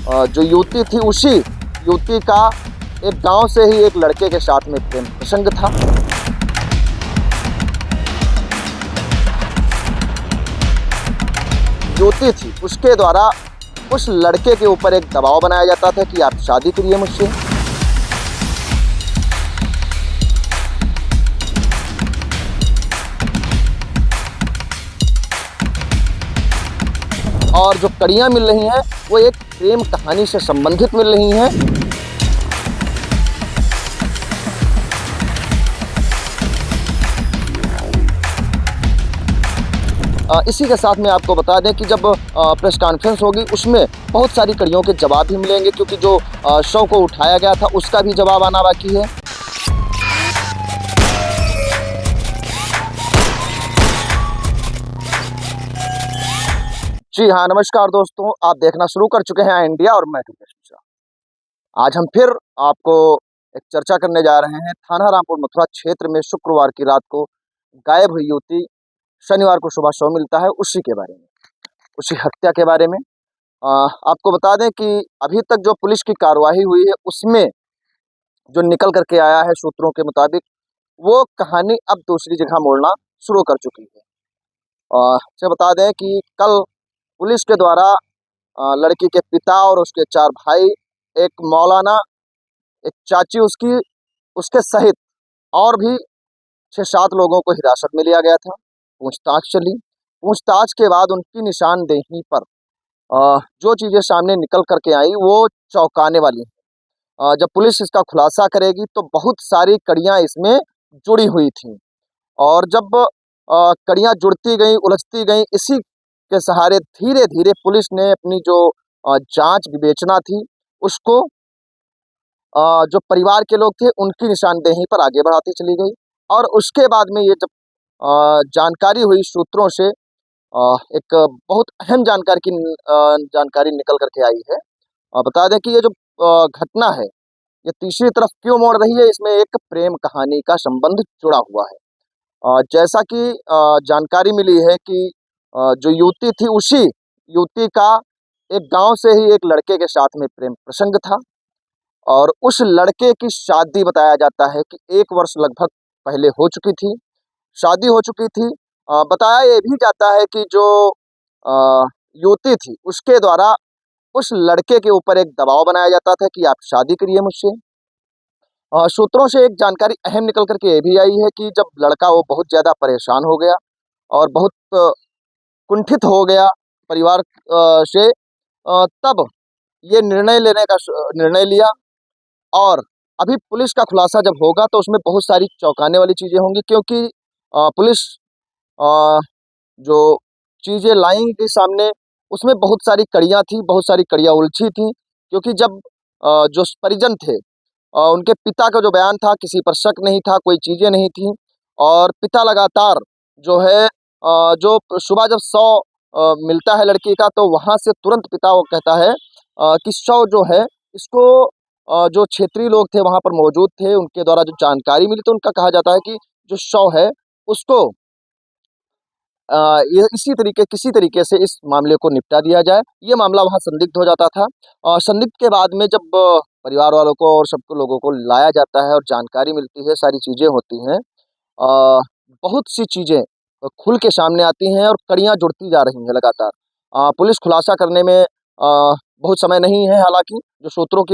जो युवती थी उसी युवती का एक गांव से ही एक लड़के के साथ में प्रेम प्रसंग था। युवती थी उसके द्वारा उस लड़के के ऊपर एक दबाव बनाया जाता था कि आप शादी करिए मुझसे। और जो कड़ियाँ मिल रही हैं वो एक प्रेम कहानी से संबंधित मिल रही हैं। इसी के साथ में आपको बता दें कि जब प्रेस कॉन्फ्रेंस होगी उसमें बहुत सारी कड़ियों के जवाब भी मिलेंगे, क्योंकि जो शव को उठाया गया था उसका भी जवाब आना बाकी है। जी हाँ, नमस्कार दोस्तों, आप देखना शुरू कर चुके हैं इंडिया और मैं आज हम फिर आपको एक चर्चा करने जा रहे हैं। थाना रामपुर मथुरा क्षेत्र में शुक्रवार की रात को गायब हुई युवती, शनिवार को सुबह शव मिलता है, उसी के बारे में, उसी हत्या के बारे में। आपको बता दें कि अभी तक जो पुलिस की कार्रवाई हुई है उसमें जो निकल करके आया है सूत्रों के मुताबिक, वो कहानी अब दूसरी जगह मोड़ना शुरू कर चुकी है। से बता दें कि कल पुलिस के द्वारा लड़की के पिता और उसके 4 भाई, एक मौलाना, एक चाची उसकी, उसके सहित और भी 6-7 लोगों को हिरासत में लिया गया था। पूछताछ चली। पूछताछ के बाद उनकी निशानदेही पर जो चीज़ें सामने निकल करके आई वो चौंकाने वाली हैं। जब पुलिस इसका खुलासा करेगी तो बहुत सारी कड़ियाँ इसमें जुड़ी हुई थीं, और जब कड़ियाँ जुड़ती गई, उलझती गई, इसी के सहारे धीरे-धीरे पुलिस ने अपनी जो जांच विवेचना थी उसको जो परिवार के लोग थे उनकी निशानदेही पर आगे बढ़ाती चली गई। और उसके बाद में ये जब जानकारी हुई सूत्रों से, एक बहुत अहम जानकारी निकल करके आई है। बता दें कि ये जो घटना है ये तीसरी तरफ क्यों मोड़ रही है, इसमें एक प्रेम कहानी का संबंध जुड़ा हुआ है। जैसा कि जानकारी मिली है कि जो युवती थी उसी युवती का एक गांव से ही एक लड़के के साथ में प्रेम प्रसंग था, और उस लड़के की शादी बताया जाता है कि 1 वर्ष लगभग पहले हो चुकी थी, शादी हो चुकी थी। बताया ये भी जाता है कि जो युवती थी उसके द्वारा उस लड़के के ऊपर एक दबाव बनाया जाता था कि आप शादी करिए मुझसे। सूत्रों से एक जानकारी अहम निकल करके ये भी आई है कि जब लड़का वो बहुत ज़्यादा परेशान हो गया और बहुत कुंठित हो गया परिवार से, तब ये निर्णय लिया। और अभी पुलिस का खुलासा जब होगा तो उसमें बहुत सारी चौंकाने वाली चीज़ें होंगी, क्योंकि पुलिस अ, जो चीज़ें लाएंगी सामने उसमें बहुत सारी कड़ियाँ थी, बहुत सारी कड़ियाँ उलझी थी। क्योंकि जब जो परिजन थे, उनके पिता का जो बयान था, किसी पर शक नहीं था, कोई चीज़ें नहीं थी। और पिता लगातार जो है जो सुबह जब शव मिलता है लड़की का तो वहाँ से तुरंत पिता वो कहता है कि शव जो है इसको, जो क्षेत्रीय लोग थे वहाँ पर मौजूद थे, उनके द्वारा जो जानकारी मिली तो उनका कहा जाता है कि जो शव है उसको ये किसी तरीके से इस मामले को निपटा दिया जाए। ये मामला वहाँ संदिग्ध हो जाता था। संदिग्ध के बाद में जब परिवार वालों को और सबको लोगों को लाया जाता है और जानकारी मिलती है, सारी चीज़ें होती हैं, बहुत सी चीज़ें खुल के सामने आती हैं और कड़ियाँ जुड़ती जा रही हैं लगातार। पुलिस खुलासा करने में बहुत समय नहीं है, हालाँकि जो सूत्रों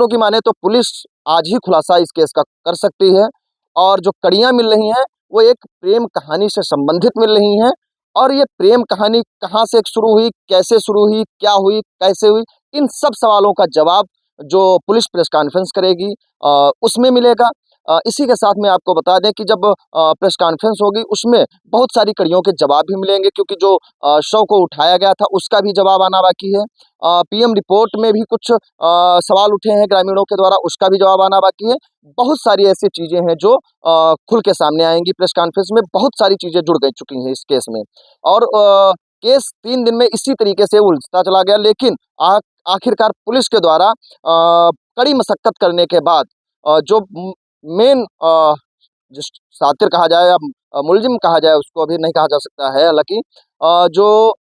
की माने तो पुलिस आज ही खुलासा इस केस का कर सकती है। और जो कड़ियाँ मिल रही हैं वो एक प्रेम कहानी से संबंधित मिल रही हैं। और ये प्रेम कहानी कहाँ से शुरू हुई, कैसे शुरू हुई, क्या हुई, कैसे हुई, इन सब सवालों का जवाब जो पुलिस प्रेस कॉन्फ्रेंस करेगी उसमें मिलेगा। इसी के साथ में आपको बता दें कि जब प्रेस कॉन्फ्रेंस होगी उसमें बहुत सारी कड़ियों के जवाब भी मिलेंगे, क्योंकि जो शव को उठाया गया था उसका भी जवाब आना बाकी है। पीएम रिपोर्ट में भी कुछ सवाल उठे हैं ग्रामीणों के द्वारा, उसका भी जवाब आना बाकी है। बहुत सारी ऐसी चीज़ें हैं जो खुल के सामने आएंगी प्रेस कॉन्फ्रेंस में। बहुत सारी चीज़ें जुड़ गई चुकी हैं इस केस में, और केस 3 दिन में इसी तरीके से उलझता चला गया। लेकिन आखिरकार पुलिस के द्वारा कड़ी मशक्कत करने के बाद जो मेन जिस सातिर कहा जाए या मुलजिम कहा जाए, उसको अभी नहीं कहा जा सकता है, हालांकि जो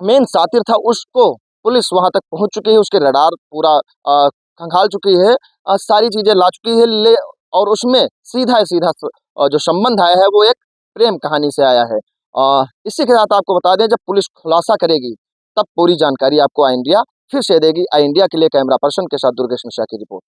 मेन सातिर था उसको पुलिस वहां तक पहुंच चुकी है, उसके रडार पूरा खंगाल चुकी है, सारी चीजें ला चुकी है, ले और उसमें सीधा सीधा जो संबंध आया है वो एक प्रेम कहानी से आया है। इसी के साथ आपको बता दें, जब पुलिस खुलासा करेगी तब पूरी जानकारी आपको आई इंडिया फिर से देगी। आई इंडिया के लिए कैमरा पर्सन के साथ दुर्गेश मिश्रा की रिपोर्ट।